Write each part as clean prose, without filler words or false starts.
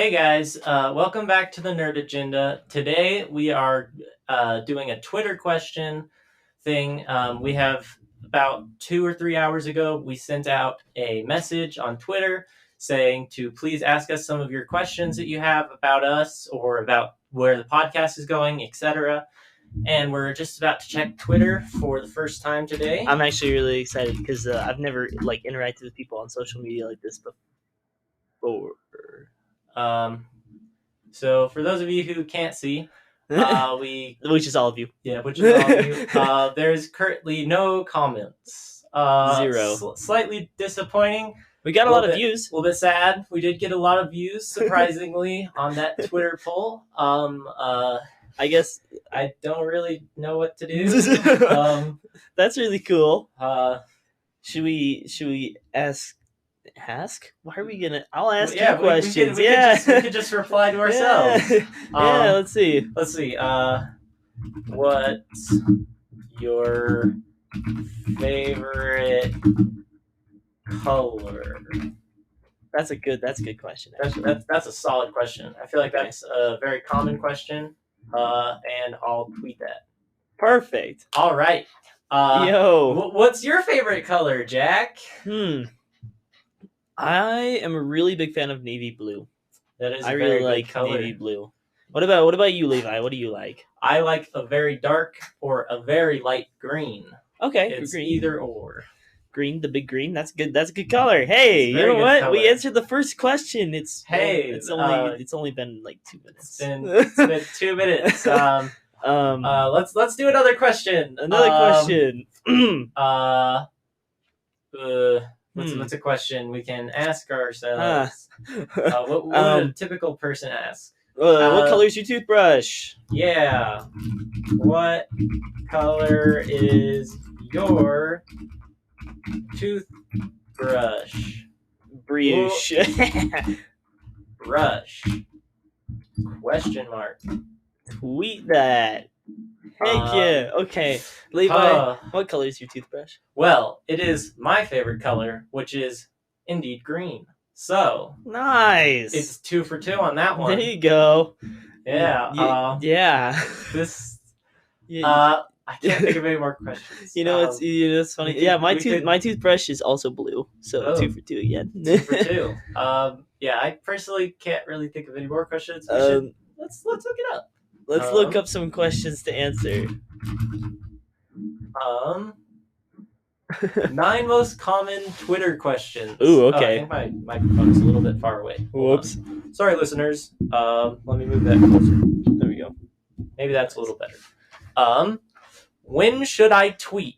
Hey guys, welcome back to the Nerd Agenda. Today we are doing a Twitter question thing. We have about 2 or 3 hours ago, we sent out a message on Twitter saying to please ask us some of your questions that you have about us or about where the podcast is going, etc. And we're just about to check Twitter for the first time today. I'm actually really excited because I've never interacted with people on social media like this before. So for those of you who can't see, which is all of you. Yeah, which is all of you. There's currently no comments. Zero. Slightly disappointing. We got a lot of views. A little bit sad. We did get a lot of views, surprisingly, on that Twitter poll. I guess I don't really know what to do. That's really cool. Should we ask? Why are we gonna? I'll ask you questions. We could just reply to ourselves. Yeah. Let's see. What's your favorite color? That's a good question. That's a solid question. I feel like that's a very common question, and I'll tweet that. Perfect. All right. What's your favorite color, Jack? I am a really big fan of navy blue. That is. I really like color. Navy blue. What about you, Levi? What do you like? I like a very dark or a very light green. Okay, it's green. Either or. Green, the big green. That's good. That's a good color. Hey, you know what? Color. We answered the first question. It's only been like 2 minutes. It's been 2 minutes. Let's do another question. What's a question we can ask ourselves? What would a typical person ask? What color is your toothbrush? Yeah. What color is your toothbrush? Brioche. Brush. Question mark. Tweet that. Thank you. Okay. Levi, what color is your toothbrush? Well, it is my favorite color, which is indeed green. So nice. It's 2 for 2 on that one. There you go. Yeah. I can't think of any more questions. It's funny. My toothbrush is also blue, so 2 for 2 again. 2 for 2. I personally can't really think of any more questions. Let's look it up. Let's look up some questions to answer. 9 most common Twitter questions. Ooh, okay. I think my microphone's a little bit far away. Whoops. Sorry, listeners. Let me move that closer. There we go. Maybe that's a little better. When should I tweet?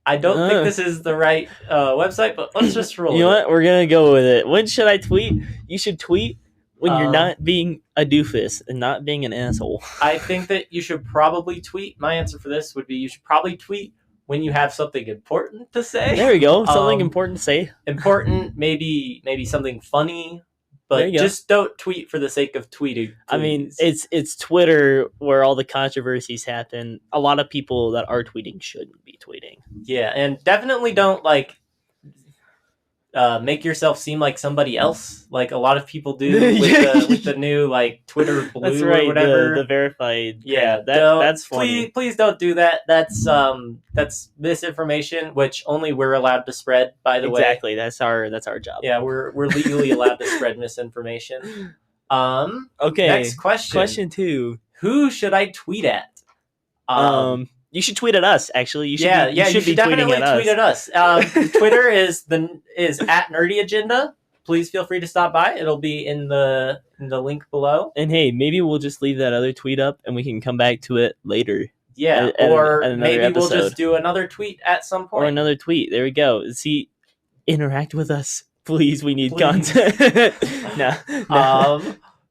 I don't think this is the right website, but let's just roll. You know what? We're gonna go with it. When should I tweet? You should tweet when you're not being a doofus and not being an asshole. I think that you should probably tweet. My answer for this would be you should probably tweet when you have something important to say. There we go. Something important to say. Important, maybe something funny, but just don't tweet for the sake of tweeting. Please. I mean, it's Twitter where all the controversies happen. A lot of people that are tweeting shouldn't be tweeting. Yeah, and definitely don't make yourself seem like somebody else, like a lot of people do with the new Twitter Blue. That's right, or whatever. The verified. Yeah, that's funny. Please don't do that. That's misinformation, which only we're allowed to spread. By the way, exactly. That's our job. Yeah, we're legally allowed to spread misinformation. Okay. Next question. Question 2. Who should I tweet at? You should tweet at us. Actually, you should be definitely tweet at us. Twitter is at Nerdy Agenda. Please feel free to stop by. It'll be in the link below. And hey, maybe we'll just leave that other tweet up, and we can come back to it later. Yeah, or maybe we'll just do another tweet at some point. Or another tweet. There we go. See, interact with us, please. We need content. No.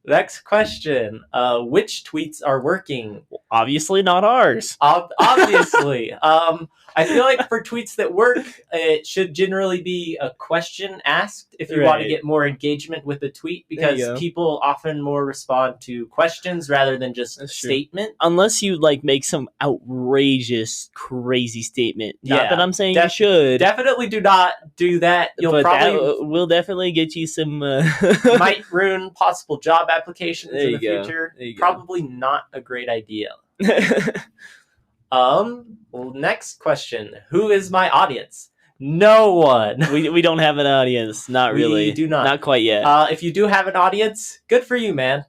Next question. Which tweets are working? Obviously not ours. Obviously. I feel like for tweets that work, it should generally be a question asked if you want to get more engagement with the tweet, because people often more respond to questions rather than just a statement. Unless you like make some outrageous, crazy statement. Not that I'm saying you should. Definitely do not do that. You'll probably that will definitely get you some. Might ruin possible job applications in the future. Probably not a great idea. Next question. Who is my audience? No one. We don't have an audience. Not really. We do not. Not quite yet. If you do have an audience, good for you, man.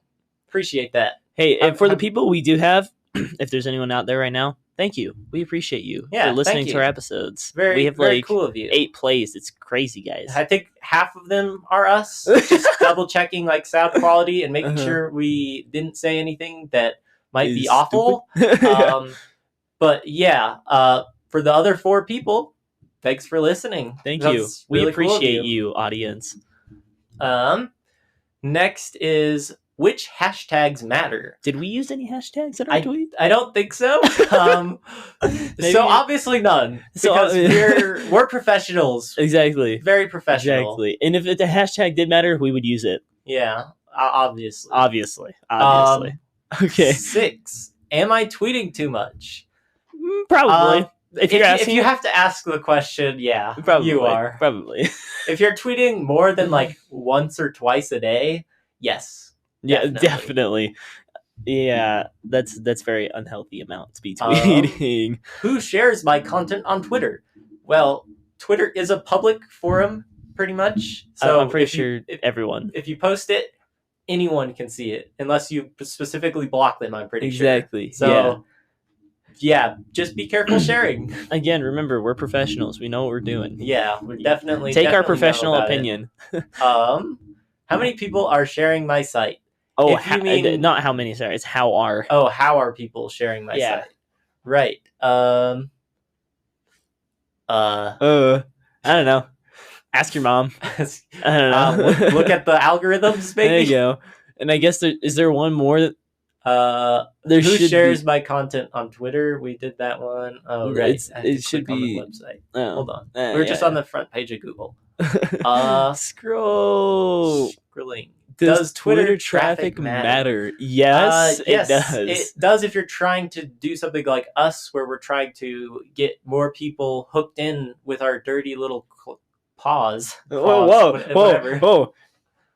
Appreciate that. Hey, and for the people we do have, if there's anyone out there right now, thank you. We appreciate you for listening to our episodes. We have very cool of you. 8 plays. It's crazy, guys. I think half of them are us. Just double checking like sound quality and making sure we didn't say anything that might be awful. But yeah, for the other 4 people, thanks for listening. Thank you. We appreciate you, audience. Next is, which hashtags matter? Did we use any hashtags in our tweet? I don't think so. So obviously none. Because we're professionals. Exactly. Very professional. Exactly. And if the hashtag did matter, we would use it. Yeah, obviously. Okay. 6. Am I tweeting too much? Probably. If you have to ask the question, yeah, probably, you are. Probably. If you're tweeting more than like once or twice a day, yes. Yeah, definitely. Yeah, that's very unhealthy amount to be tweeting. Who shares my content on Twitter? Well, Twitter is a public forum, pretty much. So I'm pretty sure everyone. If you post it, anyone can see it, unless you specifically block them, I'm pretty sure. Exactly. So, yeah, just be careful sharing. Again, remember, we're professionals. We know what we're doing. Yeah, we're definitely our professional opinion. How many people are sharing my site? Oh, not how many, sorry. It's how are. Oh, how are people sharing my site? Right. I don't know. Ask your mom. I don't know. Look at the algorithms, maybe. There you go. And I guess is there one more that who shares my content on Twitter? We did that one. Oh, right. It should be on the website. Hold on. We're just on the front page of Google. Scrolling. Does Twitter traffic matter? Yes, yes, it does. It does if you're trying to do something like us, where we're trying to get more people hooked in with our dirty little paws. Whoa.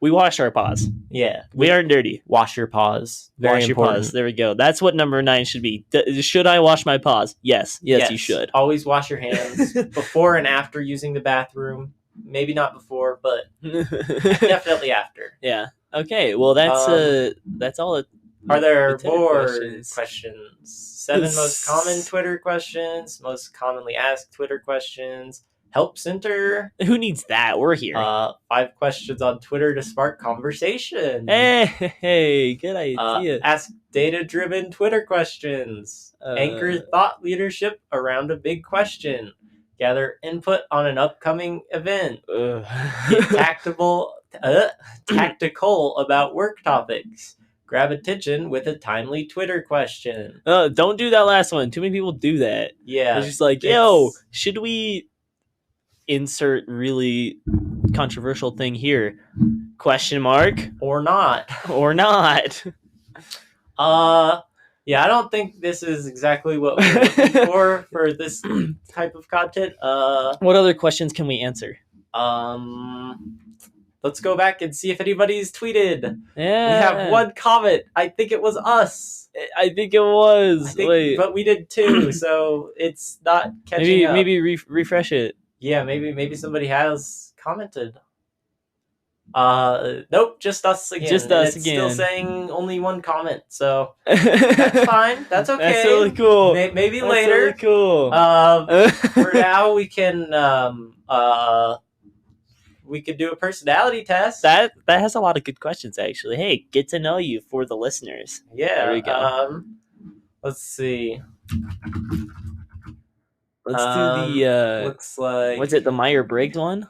We wash our paws. Yeah. We aren't dirty. Wash your paws. Very wash important. Your paws. There we go. That's what number 9 should be. Should I wash my paws? Yes, you should. Always wash your hands before and after using the bathroom. Maybe not before, but definitely after. Yeah. Okay. Well, that's all. Are there more questions? 7 most common Twitter questions. Most commonly asked Twitter questions. Help center. Who needs that? We're here. 5 questions on Twitter to spark conversation. Hey, good idea. Ask data-driven Twitter questions. Anchor thought leadership around a big question. Gather input on an upcoming event. Get tactical about work topics. Grab attention with a timely Twitter question. Don't do that last one. Too many people do that. Yeah. It's just like, yo, should we insert really controversial thing here? Question mark. Or not. Yeah, I don't think this is exactly what we're looking for this type of content. What other questions can we answer? Let's go back and see if anybody's tweeted. Yeah. We have 1 comment. I think it was us. I think it was. Wait. But we did 2, so it's not catching up. Maybe refresh it. Yeah, maybe somebody has commented. Nope, just us again. It's still saying only 1 comment, so that's fine. That's okay. That's really cool. Maybe later. That's really cool. For now, we can do a personality test. That has a lot of good questions, actually. Hey, get to know you for the listeners. Yeah. There we go. Let's see. Let's do the. Looks like. What's it? The Meyer-Briggs one?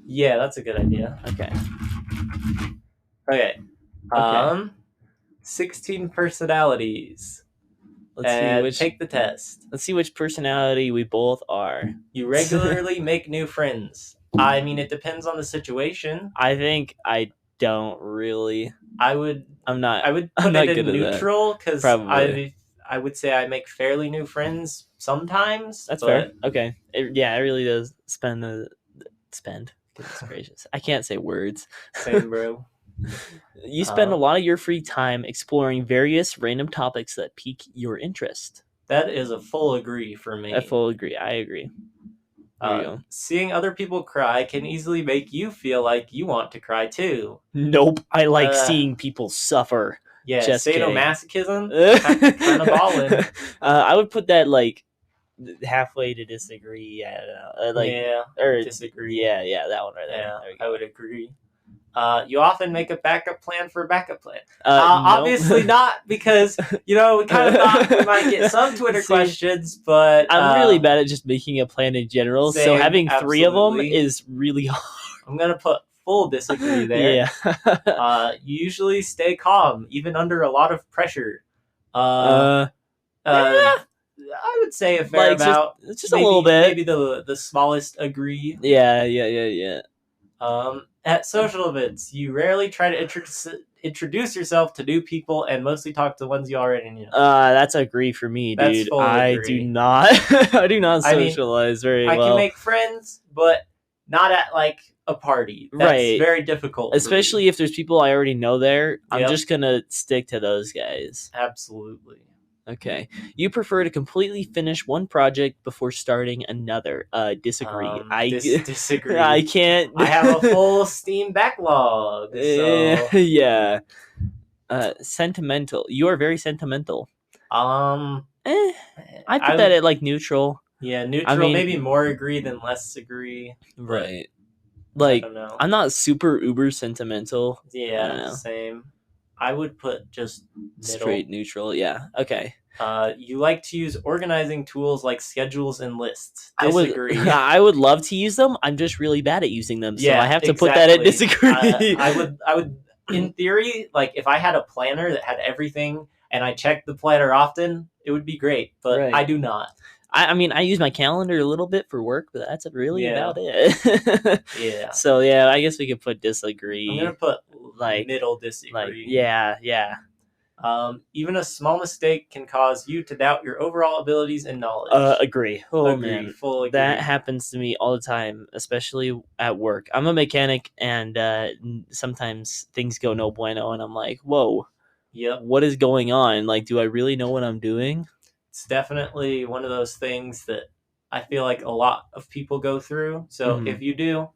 Yeah, that's a good idea. Okay. 16 personalities. Take the test. Let's see which personality we both are. You regularly make new friends. I mean, it depends on the situation. I think I don't really. I would put it in neutral because I would say I make fairly new friends sometimes. That's fair. Okay. It really does spend. Goodness gracious. I can't say words. Same, bro. You spend a lot of your free time exploring various random topics that pique your interest. That is a full agree for me. A full agree. I agree. Seeing other people cry can easily make you feel like you want to cry too. Nope. I like seeing people suffer. Yeah, sadomasochism. Kind of ballin'. I would put that like halfway to disagree. I don't know. Or disagree. Yeah, that one right there. Yeah, I would agree. You often make a backup plan for a backup plan. Obviously not, because, we kind of thought we might get some Twitter questions, but... I'm really bad at just making a plan in general, so having 3 of them is really hard. I'm going to put full disagree there. Yeah. You usually stay calm, even under a lot of pressure. I would say a fair amount. Just maybe, a little bit. Maybe the smallest agree. Yeah. At social events, you rarely try to introduce yourself to new people and mostly talk to the ones you already know. That's agree for me, dude. I do not. I do not socialize very well. I can make friends, but not at like a party. That's very difficult. Especially if there's people I already know there. I'm just gonna stick to those guys. Absolutely. Okay. You prefer to completely finish one project before starting another. Disagree. Disagree. I can't. I have a full Steam backlog. So. Yeah. Sentimental. You are very sentimental. I put that at like neutral. Yeah, neutral. Maybe more agree than less agree. Right. Like, I'm not super uber sentimental. Yeah, same. I would put just middle. Straight neutral, yeah. Okay. You like to use organizing tools like schedules and lists. Disagree. I would love to use them. I'm just really bad at using them, so I have to put that at disagree. I would, in theory, like if I had a planner that had everything and I checked the planner often, it would be great. But I do not. I use my calendar a little bit for work, but that's really about it. Yeah. So I guess we could put disagree. I'm gonna put like middle disagree. Like, yeah. Even a small mistake can cause you to doubt your overall abilities and knowledge. Agree. Man, full agree. That happens to me all the time, especially at work. I'm a mechanic, and sometimes things go no bueno, and I'm like, whoa. Yep. What is going on? Like, do I really know what I'm doing? It's definitely one of those things that I feel like a lot of people go through. So if you do,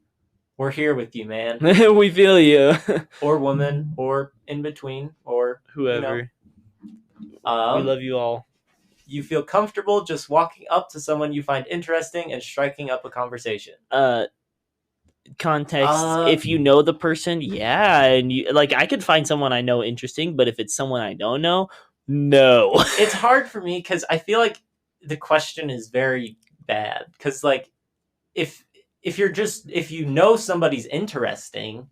we're here with you, man. We feel you. Or woman, or in between, or whoever. We love you all. You feel comfortable just walking up to someone you find interesting and striking up a conversation. Context, if you know the person, and you like, I could find someone I know interesting, but if it's someone I don't know, no. It's hard for me because I feel like the question is very bad. Because like, if you know somebody's interesting,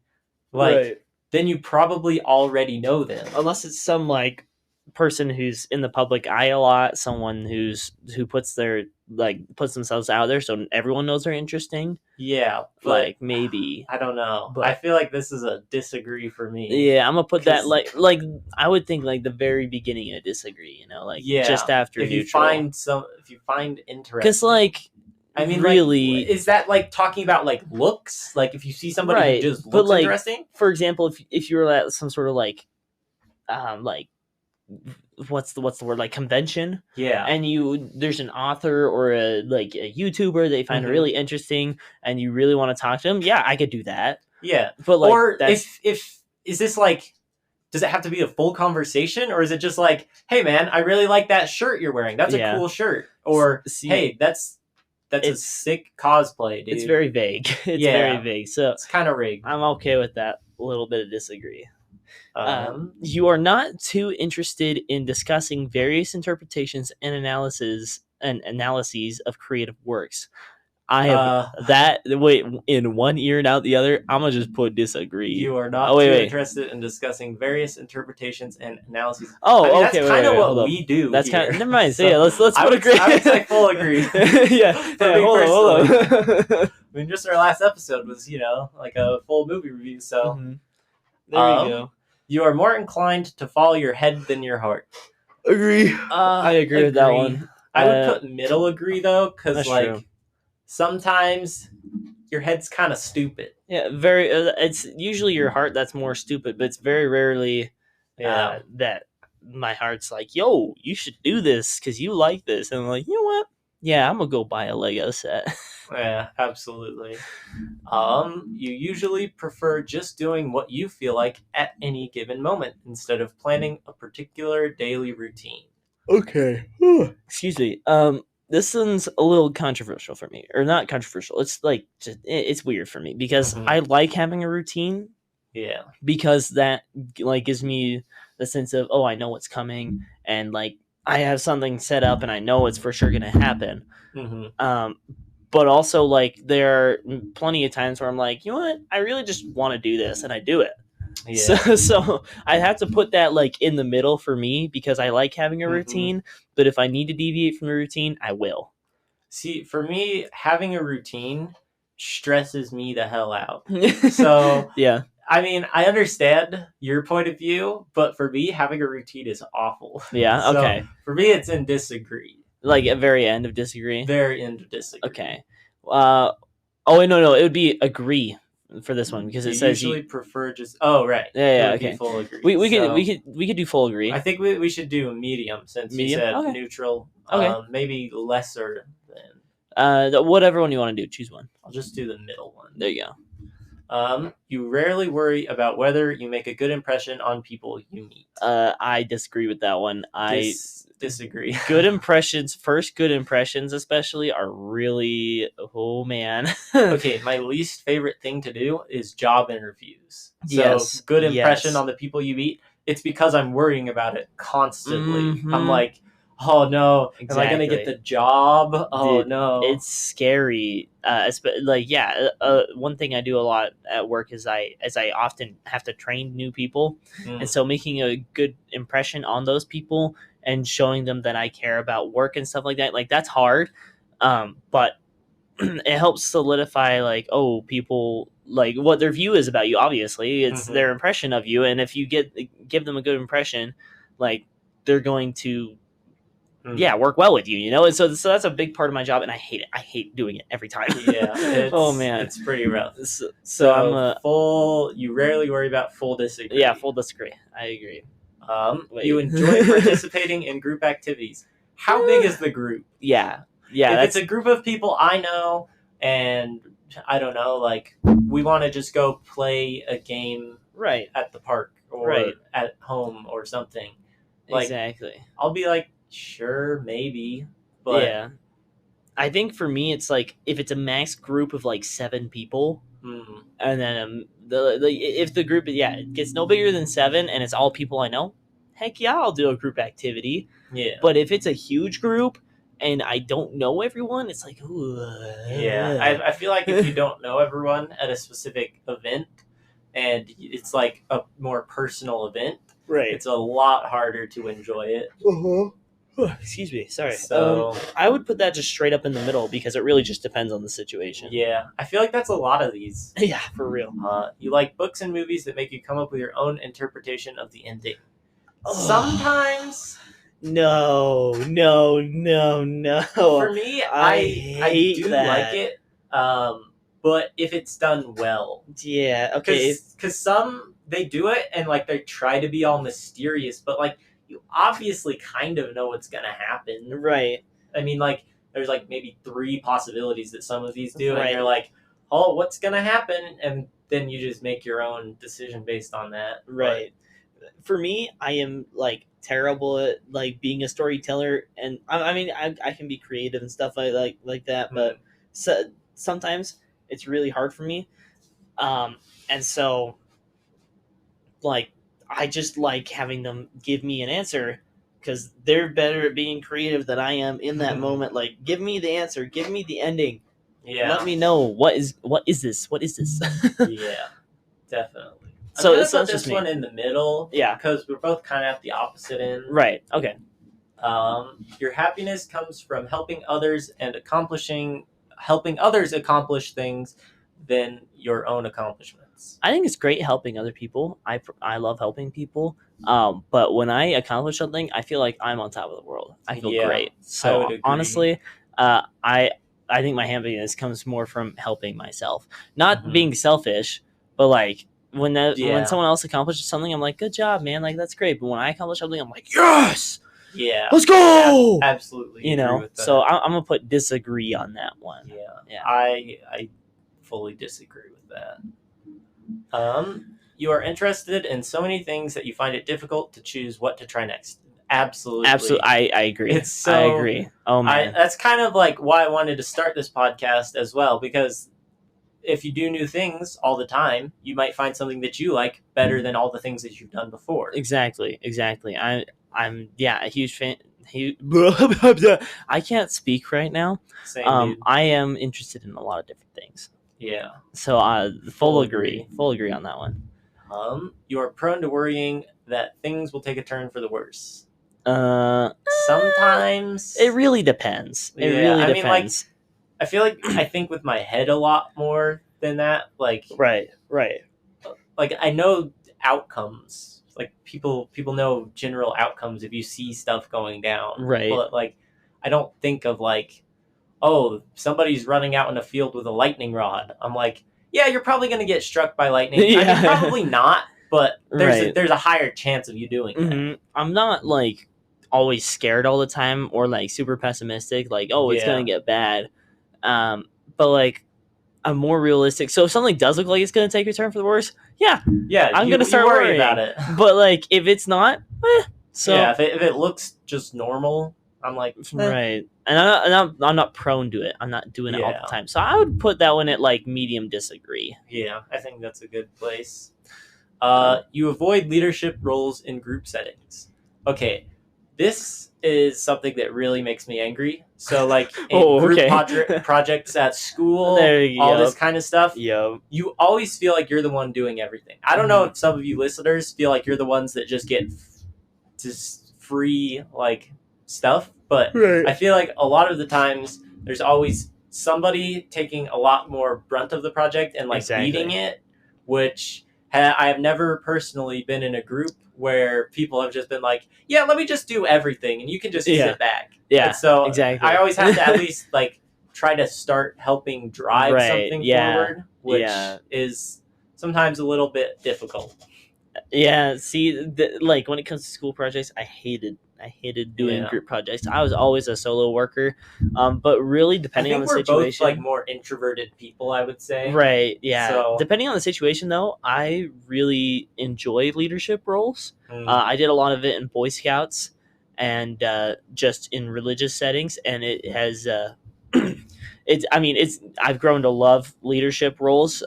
like then you probably already know them. Unless it's some like person who's in the public eye a lot, someone who puts themselves out there so everyone knows they're interesting. Yeah, like maybe I don't know. But I feel like this is a disagree for me. Yeah, I'm gonna put that like I would think like the very beginning of disagree. Just after if neutral. If you find interesting, because like. I mean, really, is that like talking about like looks? Like if you see somebody who just looks interesting? For example, if you were at some sort of like what's the word, like convention, and there's an author or a YouTuber that you find really interesting, and you really want to talk to them, I could do that. Yeah, but like, or if is this like, does it have to be a full conversation, or is it just like, hey man, I really like that shirt you're wearing. That's a cool shirt. Or hey, that's a sick cosplay, dude. It's very vague. It's very vague. So it's kind of rigged. I'm okay with that. A little bit of disagree. You are not too interested in discussing various interpretations and analyses of creative works. I have that. Wait, in one ear and out the other. I'm gonna just put disagree. You are not too interested in discussing various interpretations and analyses. Oh, I mean, okay. That's kind of what we do. That's here. Never mind. So yeah, let's put agree. I would say full agree. Yeah. Hold on. I mean, just our last episode was like a full movie review. So there we go. You are more inclined to follow your head than your heart. Agree. I agree with that one. I would put middle agree though, because like true. Sometimes your head's kind of stupid. Yeah, very. It's usually your heart that's more stupid, but it's very rarely that my heart's like, "Yo, you should do this because you like this," and I'm like, "You know what? Yeah, I'm gonna go buy a Lego set." Yeah, absolutely. You usually prefer just doing what you feel like at any given moment instead of planning a particular daily routine. Okay. Excuse me. This one's a little controversial for me, or not controversial. It's like it's weird for me because I like having a routine. Yeah. Because that like gives me the sense of I know what's coming, and like I have something set up, and I know it's for sure gonna happen. But also like there are plenty of times where I'm like, you know what, I really just want to do this, and I do it. Yeah. So I have to put that like in the middle for me because I like having a routine, but if I need to deviate from the routine, I will. See, for me, having a routine stresses me the hell out. So yeah. I mean, I understand your point of view, but for me, having a routine is awful. Yeah, okay. So for me, it's in disagree. Like at very end of disagree? Very end of disagree. Okay. Wait, no, it would be agree for this one because it says usually prefer just. Oh, right. Yeah, okay. Full agree. We could do full agree. I think we should do medium since you said neutral. Okay. Maybe lesser than. Whatever one you want to do, choose one. I'll just do the middle one. There you go. You rarely worry about whether you make a good impression on people you meet. I disagree with that one. I disagree. Good impressions, especially, are really, oh man. Okay, my least favorite thing to do is job interviews. So good impression on the people you meet. It's because I'm worrying about it constantly. I'm like, oh no, am I gonna get the job? Oh no, it's scary. One thing I do a lot at work is I often have to train new people, and so making a good impression on those people and showing them that I care about work and stuff like that, like that's hard. But it helps solidify people like what their view is about you. Obviously, it's their impression of you, and if you give them a good impression, like they're going to work well with you, and so that's a big part of my job, and I hate it. I hate doing it every time. Yeah. Oh man, it's pretty rough. So I'm full. You rarely worry about full disagree. Yeah, full disagree. I agree. You enjoy participating in group activities. How big is the group? Yeah. If it's a group of people I know, and I don't know, like we want to just go play a game at the park or at home or something. Like, exactly. I'll be like, sure, maybe, but yeah. I think for me, it's like if it's a max group of like 7 people, and then if the group it gets no bigger than 7 and it's all people I know, heck yeah, I'll do a group activity. Yeah. But if it's a huge group and I don't know everyone, it's like, ooh. Yeah. I feel like if you don't know everyone at a specific event and it's like a more personal event, it's a lot harder to enjoy it. Excuse me, sorry. So I would put that just straight up in the middle because it really just depends on the situation. Yeah, I feel like that's a lot of these. Yeah, for real. You like books and movies that make you come up with your own interpretation of the ending. Sometimes. No. For me, I do like it, but if it's done well. Yeah, okay. Because some, they do it and like they try to be all mysterious, but like you obviously kind of know what's gonna happen. Right. I mean, like, there's like maybe 3 possibilities that some of these do, and you're like, oh, what's gonna happen? And then you just make your own decision based on that. Right. But for me, I am like terrible at like being a storyteller, and I mean I can be creative and stuff like that, but sometimes it's really hard for me. And so like I just like having them give me an answer because they're better at being creative than I am in that moment. Like, give me the answer, give me the ending. Yeah. Let me know what is this? Yeah, definitely. So I'm it's gonna put just this me. one in the middle. Yeah. Because we're both kind of at the opposite end. Right. Okay. Your happiness comes from helping others helping others accomplish things than your own accomplishments. I think it's great helping other people. I love helping people. But when I accomplish something, I feel like I'm on top of the world. I feel Yeah, great. I So would agree. honestly, I think my happiness comes more from helping myself, not being selfish, but like when Yeah. someone else accomplishes something, I'm like, good job, man. Like that's great. But when I accomplish something, I'm like, yes, Yeah, let's go. absolutely. You agree know. with that. So I'm gonna put disagree on that one. Yeah. I fully disagree with that. You are interested in so many things that you find it difficult to choose what to try next. Absolutely. I agree. It's so, I agree. Oh man. that's kind of like why I wanted to start this podcast as well, because if you do new things all the time, you might find something that you like better than all the things that you've done before. Exactly. I'm a huge fan. I can't speak right now. Same, dude. I am interested in a lot of different things. Yeah. So full agree on that one. You are prone to worrying that things will take a turn for the worse. Sometimes it really depends. It really depends. Mean, like, I feel like I think with my head a lot more than that. Like, right. Like, I know outcomes. Like, people know general outcomes if you see stuff going down. Right. But like, I don't think of like, oh, somebody's running out in a field with a lightning rod. I'm like, yeah, you're probably going to get struck by lightning. Yeah. I mean, probably not, but there's a higher chance of you doing that. I'm not like always scared all the time or like super pessimistic, like, oh, it's going to get bad. But like, I'm more realistic. So if something does look like it's going to take a turn for the worse, I'm going to start worrying about it. But like, if it's not, if it looks just normal, I'm like, right. And I'm not prone to it. I'm not doing it all the time. So I would put that one at like medium disagree. Yeah, I think that's a good place. You avoid leadership roles in group settings. Okay, this is something that really makes me angry. So like in group projects at school, all this kind of stuff, you always feel like you're the one doing everything. I don't know if some of you listeners feel like you're the ones that just get just free like stuff, but I feel like a lot of the times there's always somebody taking a lot more brunt of the project and like leading it, which I have never personally been in a group where people have just been like, yeah, let me just do everything and you can just sit back. Yeah, and so I always have to at least like try to start helping drive something forward, which is sometimes a little bit difficult. Yeah, see, like when it comes to school projects, I hated doing group projects. I was always a solo worker, but really depending on the situation, we're both like more introverted people, I would say. Right? Yeah. So, depending on the situation, though, I really enjoy leadership roles. I did a lot of it in Boy Scouts and just in religious settings, and it has. I've grown to love leadership roles,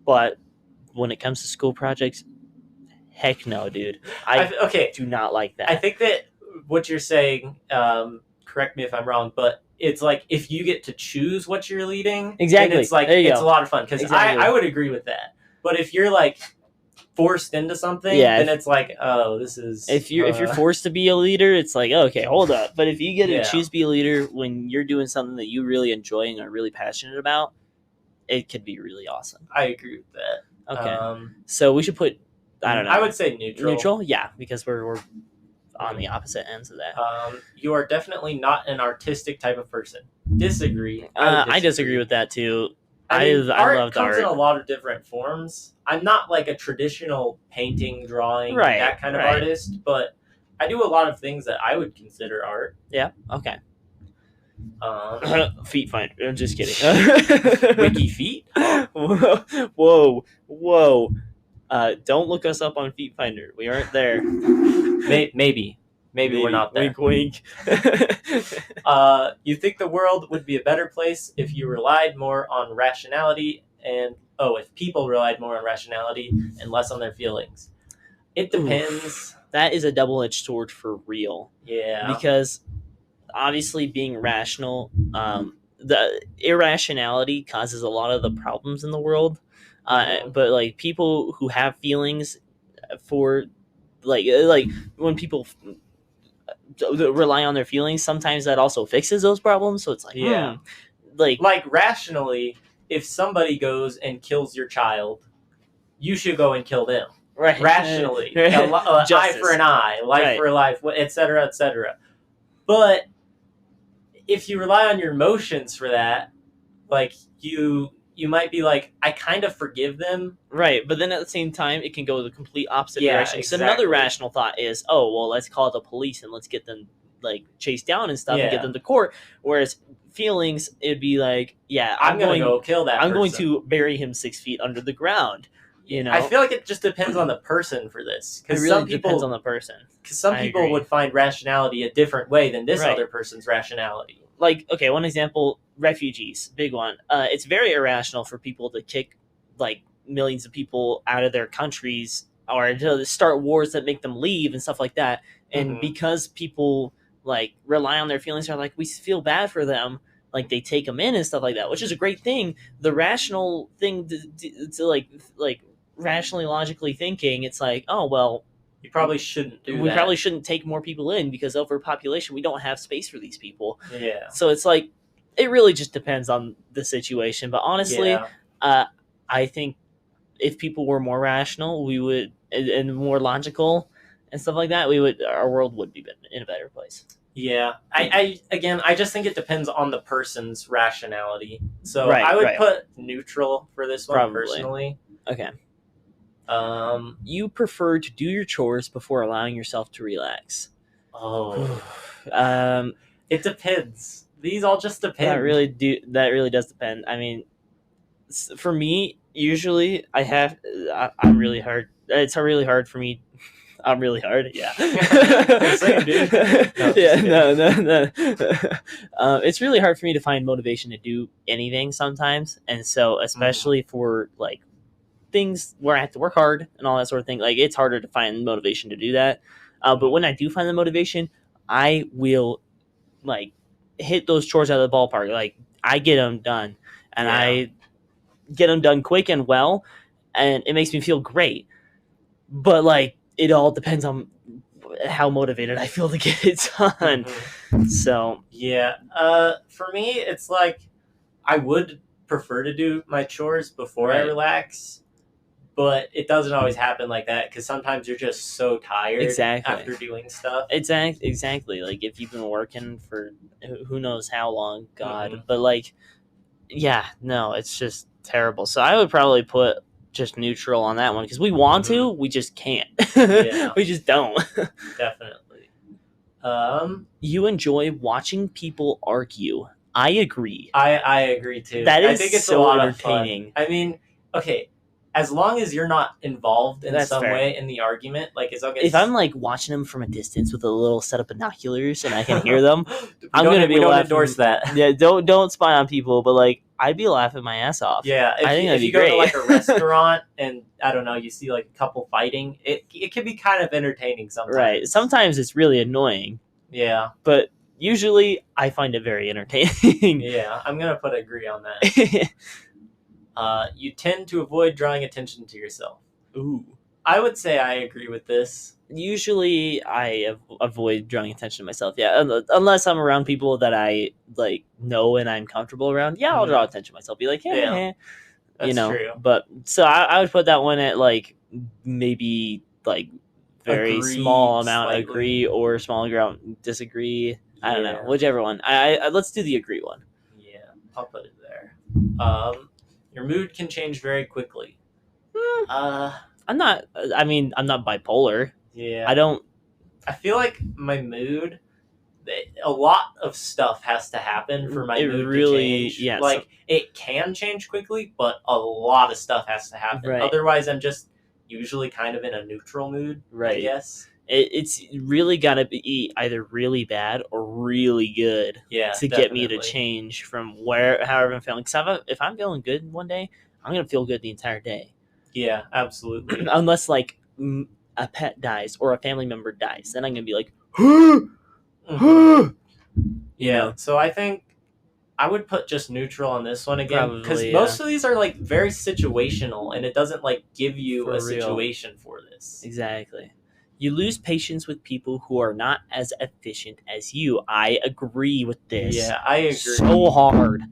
but when it comes to school projects, heck no, dude. I do not like that. I think that what you're saying, correct me if I'm wrong, but it's like if you get to choose what you're leading, then it's like it's a lot of fun. Because I would agree with that. But if you're like forced into something, then it's like, oh, this is... If you're forced to be a leader, it's like, okay, hold up. But if you get to choose to be a leader when you're doing something that you really enjoy and are really passionate about, it could be really awesome. I agree with that. Okay. So we should put... I don't know. I would say neutral. Neutral? Yeah, because we're on the opposite ends of that. You are definitely not an artistic type of person. Disagree. I disagree with that too. I love comes in a lot of different forms. I'm not like a traditional painting, drawing, that kind of artist, but I do a lot of things that I would consider art. Yeah. Okay. Feet finder. I'm just kidding. Wiki feet. Whoa. Don't look us up on Feet Finder. We aren't there. Maybe we're not there. Wink. You think the world would be a better place if you relied more on rationality if people relied more on rationality and less on their feelings. It depends. That is a double-edged sword for real. Yeah. Because obviously being rational, the irrationality causes a lot of the problems in the world. But like people who have feelings for like when people rely on their feelings, sometimes that also fixes those problems. So it's like, Yeah. like rationally, if somebody goes and kills your child, you should go and kill them. right, Rationally, eye for an eye, life for a life, etc., etc. But if you rely on your emotions for that, like you might be like, I kind of forgive them. Right, but then at the same time, it can go the complete opposite direction. Exactly. So another rational thought is, oh, well, let's call the police and let's get them like chased down and stuff and get them to court. Whereas feelings, it'd be like, yeah, I'm going to go kill that. I'm going to bury him 6 feet under the ground. You know, I feel like it just depends on the person for this. It really depends on the person. Because some people would find rationality a different way than this other person's rationality. Like, okay, one example, refugees, big one. It's very irrational for people to kick like millions of people out of their countries or to start wars that make them leave and stuff like that. And because people like rely on their feelings, are like, we feel bad for them, like they take them in and stuff like that, which is a great thing. The rational thing to like rationally, logically thinking, it's like, oh well, you probably shouldn't do that. We probably shouldn't take more people in because overpopulation, we don't have space for these people. Yeah. So it's like, it really just depends on the situation. But honestly, I think if people were more rational, we would, and more logical and stuff like that, our world would be in a better place. Yeah. I just think it depends on the person's rationality. So I would put neutral for this one, personally. Okay. You prefer to do your chores before allowing yourself to relax. Oh. It depends. These all just depend. That really does depend. I mean, for me, usually I'm really hard. It's really hard for me. I'm really hard. Yeah. Same, dude. No. It's really hard for me to find motivation to do anything sometimes, and so especially for like things where I have to work hard and all that sort of thing, like it's harder to find motivation to do that. But when I do find the motivation, I will like hit those chores out of the ballpark. Like I get them done, and I get them done quick and well, and it makes me feel great. But like it all depends on how motivated I feel to get it done. So yeah, for me, it's like I would prefer to do my chores before I relax. But it doesn't always happen like that because sometimes you're just so tired after doing stuff. Exactly. Like if you've been working for who knows how long, God. But like, yeah, no, it's just terrible. So I would probably put just neutral on that one because we want to, we just can't. We just don't. Definitely. You enjoy watching people argue. I agree. I agree too. I think it's so a lot entertaining. Of fun. I mean, okay. As long as you're not involved in some way in the argument, like as long as if I'm like watching them from a distance with a little set of binoculars and I can hear them, I'm gonna be laughing. Endorse that. Yeah, don't spy on people, but like I'd be laughing my ass off. Yeah, if you go to like a restaurant and I don't know, you see like a couple fighting, it can be kind of entertaining sometimes. Right. Sometimes it's really annoying. Yeah, but usually I find it very entertaining. Yeah, I'm gonna put agree on that. You tend to avoid drawing attention to yourself. Ooh. I would say I agree with this. Usually I avoid drawing attention to myself, unless I'm around people that I like know and I'm comfortable around. Yeah, I'll draw attention to myself. Be like, hey. That's true. But so I would put that one at like maybe like very small amount agree or small amount disagree. I don't know, whichever one. I let's do the agree one. Yeah, I'll put it there. Your mood can change very quickly. I'm not bipolar. Yeah. I feel like my mood, a lot of stuff has to happen for my mood to change. Yeah, like it can change quickly, but a lot of stuff has to happen. Right. Otherwise, I'm just usually kind of in a neutral mood. Right. I guess. It's really got to be either really bad or really good to get me to change from however I'm feeling. Because if I'm feeling good one day, I'm going to feel good the entire day. Yeah, absolutely. Unless like a pet dies or a family member dies, then I'm going to be like, Yeah, so I think I would put just neutral on this one again, because Probably, most of these are like very situational, and it doesn't like give you For a real. situation for this. Exactly. You lose patience with people who are not as efficient as you. I agree with this. Yeah, I agree. So hard.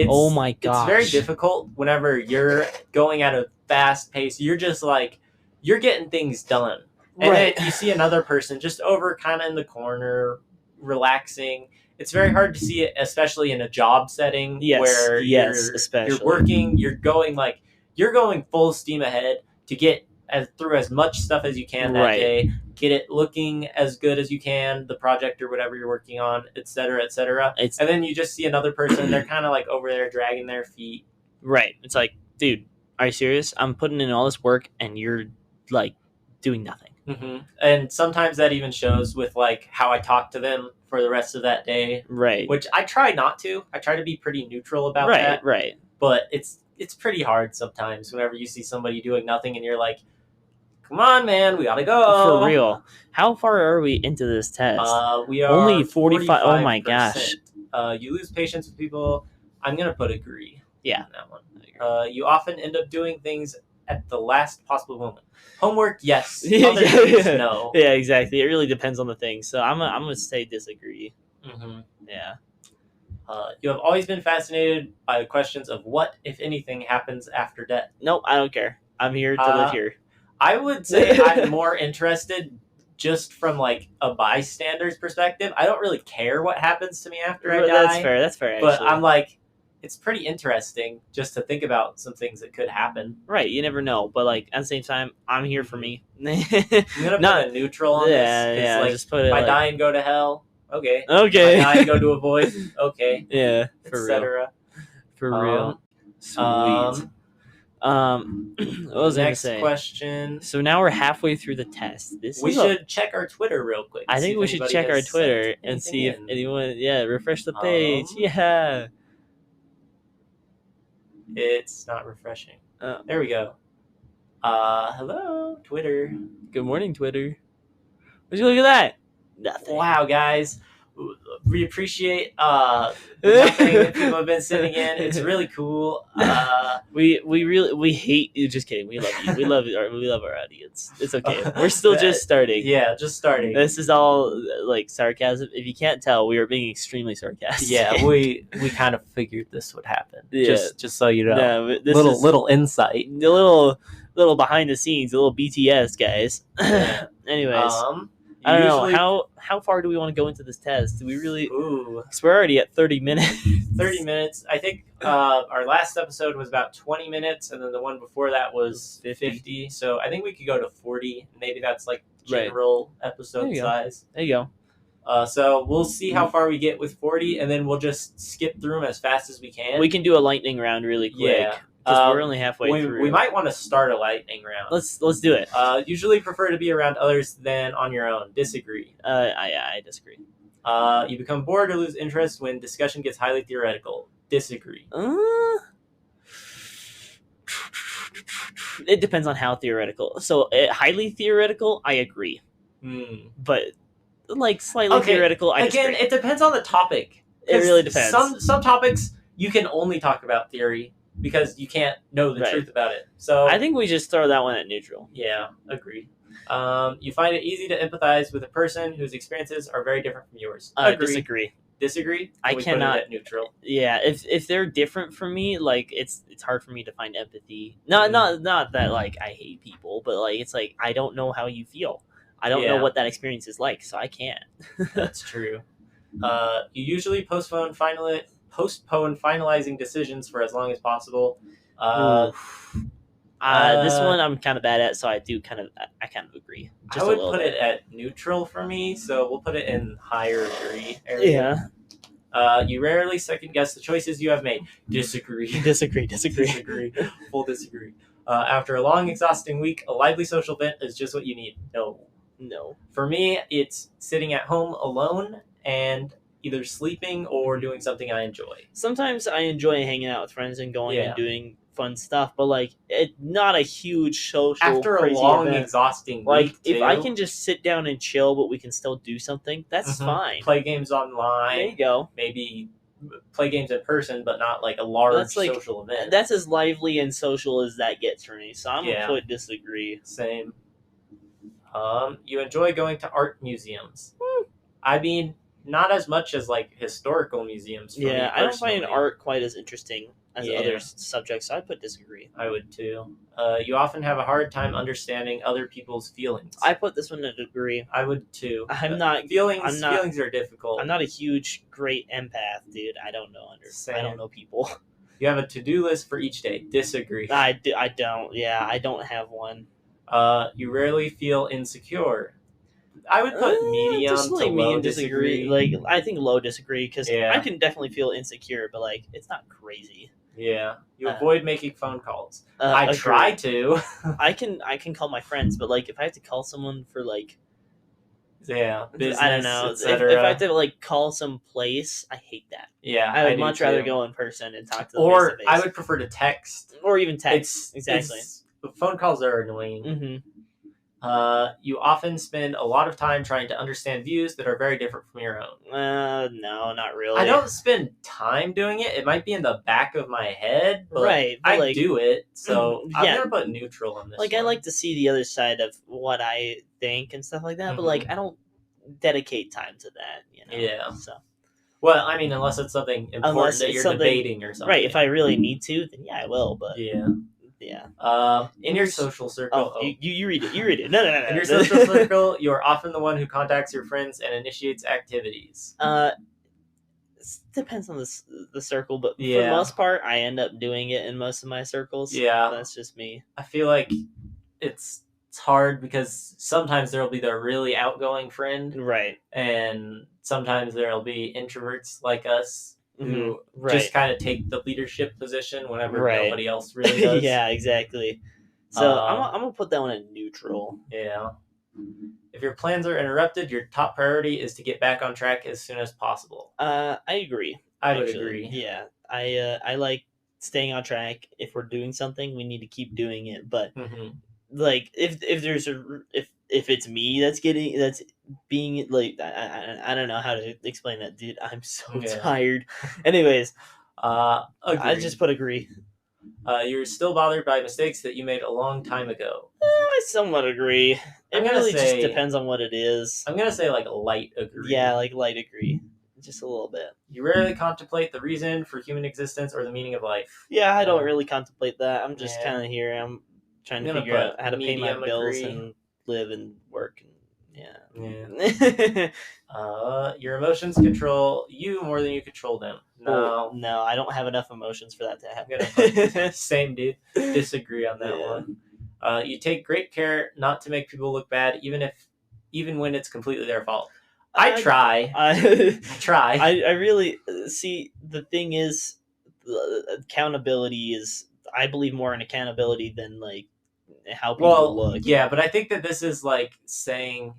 Oh my It's very gosh. difficult whenever you're going at a fast pace. You're just like, you're getting things done. And Right. then you see another person just over kind of in the corner, relaxing. It's very hard to see it, especially in a job setting Yes, where yes, you're especially. working, you're going full steam ahead to get through as much stuff as you can that Right. day, get it looking as good as you can, the project or whatever you're working on, etc., etc. It's And then you just see another person, they're kind of like over there dragging their feet. right. It's like, dude, are you serious? I'm putting in all this work and you're like doing nothing. Mm-hmm. And sometimes that even shows with like how I talk to them for the rest of that day, Right. which I try not to. I try to be pretty neutral about Right, that. right. But it's pretty hard sometimes whenever you see somebody doing nothing and you're like, come on, man, we gotta go. For real. How far are we into this test? We are only 45. Oh my 45%. gosh. You lose patience with people. I'm gonna put agree. Yeah. On that one. You often end up doing things at the last possible moment. Homework, yes. Other things, no. Yeah, exactly. It really depends on the thing. So I'm gonna say disagree. Mm-hmm. Yeah. You have always been fascinated by the questions of what, if anything, happens after death. Nope, I don't care. I'm here to live here. I would say I'm more interested just from like a bystander's perspective. I don't really care what happens to me after I die. That's fair. That's fair. But Actually. I'm like, it's pretty interesting just to think about some things that could happen. Right, you never know. But like at the same time, I'm here for me. I'm gonna put a neutral on this. Yeah. Like, just put it. If I like, die and go to hell, okay. Okay. If I die and go to a void, okay. Yeah. For real. Etc. For real. Sweet. What was I gonna Next say? question. So now we're halfway through the test. We should check our Twitter real quick. I think we should check our Twitter and see if anyone. Yeah, refresh the page. Yeah. It's not refreshing. There we go. Hello, Twitter. Good morning, Twitter. Would you look at that? Nothing. Wow, guys. We appreciate nothing that people have been sending in. It's really cool. We hate you. Just kidding. We love you. We love our audience. It's okay. We're still just starting. Yeah, just starting. This is all like sarcasm. If you can't tell, we are being extremely sarcastic. Yeah, we kind of figured this would happen. Yeah. Just so you know. No, little insight. A little behind the scenes, a little BTS, guys. Anyways. I don't know. How far do we want to go into this test? Do we really? Ooh. Because we're already at 30 minutes. 30 minutes. I think our last episode was about 20 minutes, and then the one before that was 50. So I think we could go to 40. Maybe that's like general episode size. There you go. So we'll see how far we get with 40, and then we'll just skip through them as fast as we can. We can do a lightning round really quick. Yeah. Because we're only halfway through. We might want to start a lightning round. Let's do it. Usually prefer to be around others than on your own. Disagree. I disagree. You become bored or lose interest when discussion gets highly theoretical. Disagree. It depends on how theoretical. So highly theoretical, I agree. But like slightly theoretical, I disagree. Again, it depends on the topic. It really depends. Some topics you can only talk about theory because you can't know the truth about it. So I think we just throw that one at neutral. Yeah, agreed. You find it easy to empathize with a person whose experiences are very different from yours. Disagree. Disagree? I cannot. Put it at neutral. Yeah, if they're different from me, like it's hard for me to find empathy. Not that like I hate people, but like it's like I don't know how you feel. I don't know what that experience is like, so I can't. That's true. You usually postpone finalizing decisions for as long as possible. This one I'm kind of bad at, so I kind of agree. I would put it at neutral for me, so we'll put it in higher agree area. Yeah. You rarely second guess the choices you have made. Disagree. Disagree. Full disagree. After a long, exhausting week, a lively social event is just what you need. No. For me, it's sitting at home alone and either sleeping or doing something I enjoy. Sometimes I enjoy hanging out with friends and going and doing fun stuff, but like not a huge social after a long event. Exhausting like week if I can just sit down and chill but we can still do something, that's fine. Play games online. There you go. Maybe play games in person, but not like a large That's like social event. that's as lively and social as that gets for me. So I'm Yeah. gonna put disagree. Same. You enjoy going to art museums. I mean, not as much as like historical museums. For me Yeah, I don't find personally. art quite as interesting as Yeah. other subjects. So I put disagree. I would too. You often have a hard time understanding other people's feelings. I put this one at agree. I would too. I'm not. Feelings. I'm not. Feelings are difficult. I'm not a huge, great empath, dude. I don't know. I don't know people. You have a to-do list for each day. Disagree. I don't. Yeah, I don't have one. You rarely feel insecure. I would put medium just like to me low and disagree. Like I think low disagree because Yeah. I can definitely feel insecure, but like it's not crazy. Yeah. You avoid making phone calls. I agree. Try to. I can call my friends, but like if I have to call someone for like business, I don't know. If I have to like call some place, I hate that. Yeah, I would much rather go in person and talk to them or face-to-face. I would prefer to text or even text. Exactly. Phone calls are annoying. Mm-hmm. You often spend a lot of time trying to understand views that are very different from your own. No, not really. I don't spend time doing it. It might be in the back of my head, but right, but I do it. So yeah. I'm gonna put neutral on this. Like one. I like to see the other side of what I think and stuff like that, but like I don't dedicate time to that. You know. Yeah. So. Well, I mean, unless it's something important that you're debating or something. Right. If I really need to, then yeah, I will. But yeah. Yeah. In your social circle. You read it. You read it. No. In your social circle, you are often the one who contacts your friends and initiates activities. It depends on the circle, but for the most part, I end up doing it in most of my circles. Yeah. That's just me. I feel like it's hard because sometimes there will be the really outgoing friend. Right. And sometimes there will be introverts like us. Who just kind of take the leadership position whenever nobody else really does. Yeah, exactly. So I'm gonna put that one in neutral. Yeah. If your plans are interrupted, your top priority is to get back on track as soon as possible. I agree. I would agree. Yeah, I like staying on track. If we're doing something, we need to keep doing it. But like if there's if it's me that's being like I don't know how to explain that, dude. I'm so tired. Anyways, I just put agree. You're still bothered by mistakes that you made a long time ago. I somewhat agree. It really just depends on what it is. I'm gonna say like a light agree. Yeah, like light agree. Just a little bit. You rarely contemplate the reason for human existence or the meaning of life. Yeah, I don't really contemplate that. I'm just kind of here. I'm trying to figure out how to pay my bills and live and work. Yeah. Your emotions control you more than you control them. No, I don't have enough emotions for that to happen. Same, dude. Disagree on that one. You take great care not to make people look bad, even when it's completely their fault. I try. I really see. The thing is, accountability is. I believe more in accountability than like how people look. Yeah, but I think that this is like saying,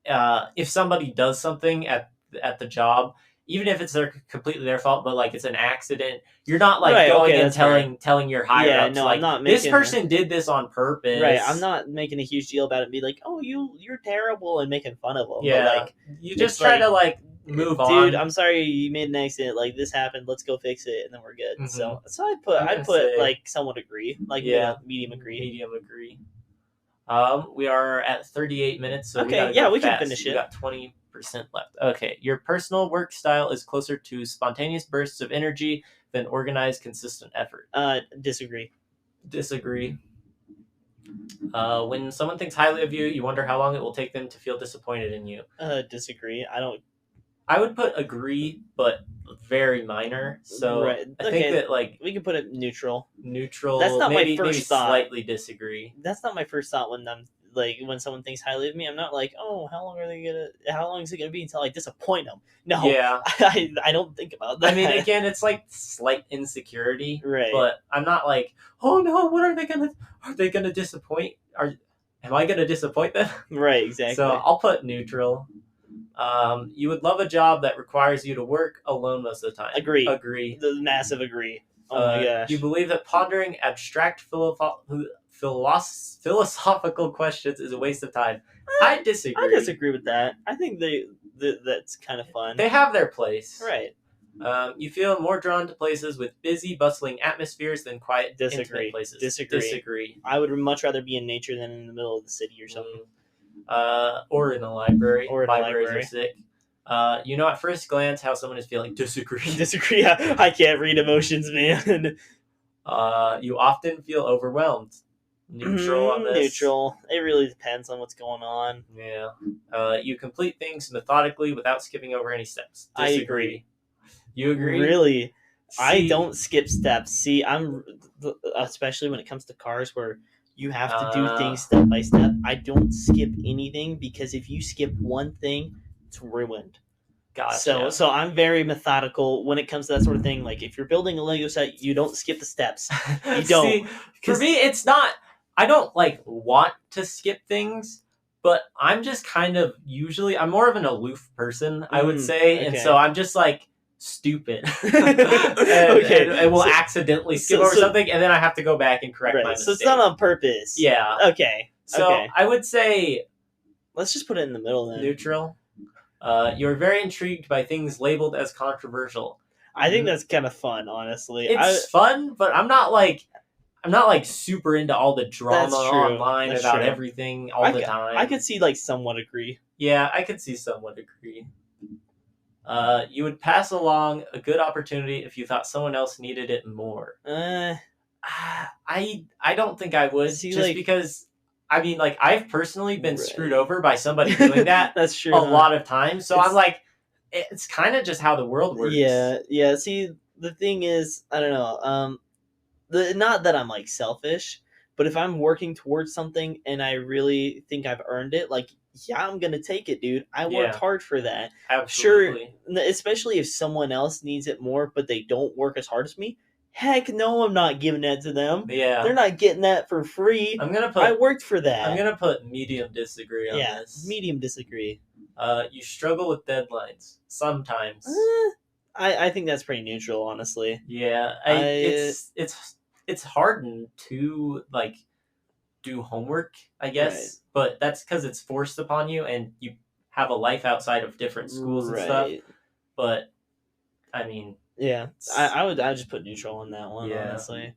if somebody does something at the job, even if it's completely their fault, but like it's an accident, you're not like going and telling your higher ups, like, I'm not this person did this on purpose. Right, I'm not making a huge deal about it and be like, oh, you're terrible and making fun of them. Yeah, but like you just try to like move on. Dude, I'm sorry you made an accident. Like this happened. Let's go fix it, and then we're good. So I'd put like somewhat agree, like medium agree. Medium agree. We are at 38 minutes, so we can finish it. We got 20% left. Okay, your personal work style is closer to spontaneous bursts of energy than organized, consistent effort. Disagree. When someone thinks highly of you, you wonder how long it will take them to feel disappointed in you. Disagree. I would put agree, but very minor. So I think that like we can put it neutral. That's not my first thought. Slightly disagree. That's not my first thought when I'm like when someone thinks highly of me. I'm not like, oh, how long is it gonna be until I disappoint them? No, I don't think about that. I mean, again, it's like slight insecurity, right? But I'm not like, oh no, what are they gonna disappoint? Am I gonna disappoint them? Right, exactly. So I'll put neutral. You would love a job that requires you to work alone most of the time. Agree. The massive agree. Oh my gosh. You believe that pondering abstract philosophical questions is a waste of time. I disagree. I disagree with that. I think that's kind of fun. They have their place. Right. You feel more drawn to places with busy, bustling atmospheres than quiet, intimate places. Disagree. I would much rather be in nature than in the middle of the city or something. Or in a library. Or in a Libraries library. are sick. You know at first glance how someone is feeling. Disagree. Disagree. I can't read emotions, man. You often feel overwhelmed. Neutral on this. Neutral. It really depends on what's going on. Yeah. You complete things methodically without skipping over any steps. Disagree. I agree. You agree? Really? See, I don't skip steps. See, I'm especially when it comes to cars where you have to do things step by step. I don't skip anything because if you skip one thing, it's ruined. Gotcha. So I'm very methodical when it comes to that sort of thing. Like if you're building a Lego set, you don't skip the steps. You don't. See, for me, it's not. I don't want to skip things, but I'm just kind of I'm more of an aloof person, I would say, okay. and so I'm just stupid. and will accidentally skip over something, and then I have to go back and correct my mistake. So it's not on purpose. Yeah. Okay. So I would say, let's just put it in the middle then. Neutral. You're very intrigued by things labeled as controversial. I think that's kind of fun, honestly. It's fun, but I'm not super into all the drama online about everything all the time. I could see somewhat agree. Yeah, I could see somewhat agree. You would pass along a good opportunity if you thought someone else needed it more. I don't think I would, because I've personally been screwed over by somebody doing that. That's true. A lot of times, so it's kind of just how the world works. Yeah. See, the thing is, I don't know. Not that I'm selfish, but if I'm working towards something and I really think I've earned it, I'm gonna take it, dude. I worked hard for that. Absolutely. Sure, especially if someone else needs it more, but they don't work as hard as me. Heck no, I'm not giving that to them. Yeah, they're not getting that for free. I worked for that. I'm gonna put medium disagree on this. Medium disagree. You struggle with deadlines sometimes. I think that's pretty neutral, honestly. Yeah, it's hardened to do homework, I guess, but that's because it's forced upon you, and you have a life outside of different schools and stuff. But I'd just put neutral on that one. Honestly,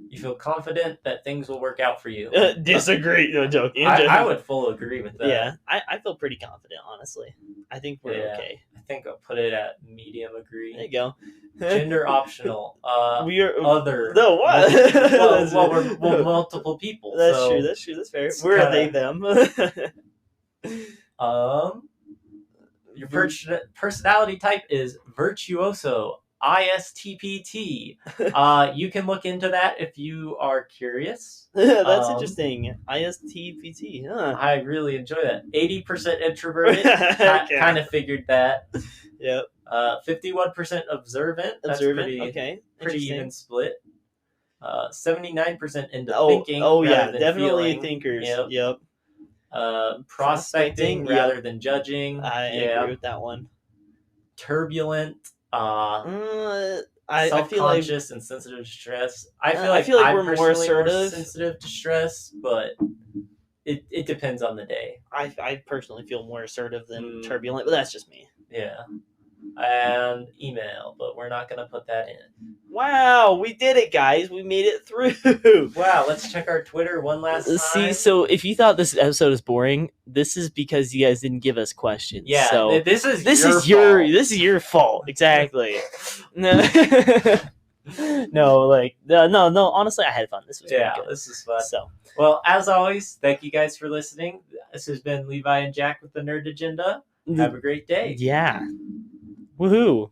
you feel confident that things will work out for you. Disagree. No, joking. I would full agree with that. Yeah, I feel pretty confident, honestly. I think we're okay. I think I'll put it at medium agree. There you go. Gender optional. We are other. No, what? We're multiple people. That's true. That's fair. Where are they? Them. Your personality type is virtuoso. ISTPT. You can look into that if you are curious. That's interesting. ISTPT. Huh. I really enjoy that. 80% introverted. Kind of figured that. Yep. 51% observant. That's pretty even split. 79% into thinking. Oh yeah, than definitely feeling. thinkers. Yep. Prospecting rather than judging. I agree with that one. Turbulent. I self-conscious feel and sensitive to stress. I feel like we're more assertive, more sensitive to stress, but it depends on the day. I personally feel more assertive than turbulent, but that's just me. Yeah. And email, but we're not going to put that in. Wow, we did it, guys. We made it through. Wow, let's check our Twitter one last time. See, so if you thought this episode is boring, this is because you guys didn't give us questions. Yeah, so this is your fault. Exactly. No, no. Honestly, I had fun. This was good. This is fun. So, well, as always, thank you guys for listening. This has been Levi and Jack with the Nerd Agenda. Have a great day. Yeah. Woohoo.